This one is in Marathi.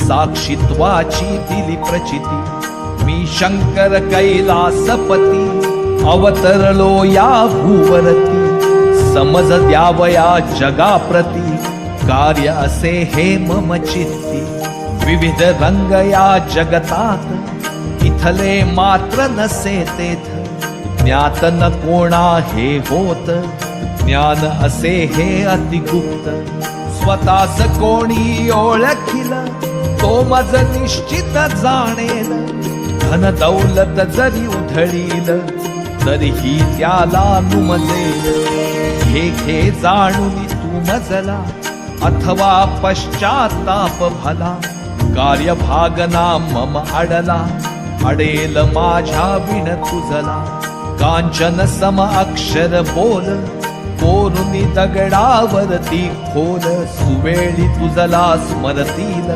साक्षित्वाची दिली प्रचिती मी शंकर कैलासपती अवतरलो या भूवरती समज द्यावया जगाप्रती कार्य असे हे मम चित्ती विविध रंग या जगतात इथले मात्र नसे तेथ ज्ञात न कोणा हे होत ज्ञान असे हे अतिगुप्त स्वतःच कोणी ओळखील तो मज निश्चित जाणेल धन दौलत जरी उधळील तरीही त्याला नुमजेल घे घे जाणून तू मजला अथवा पश्चाताप भला कार्यभागना मम अडला अडेल माझ्या विण तुझला कांचन सम अक्षर बोल कोरुनी दगडावरती खोल सुवेळी तुझला स्मरतील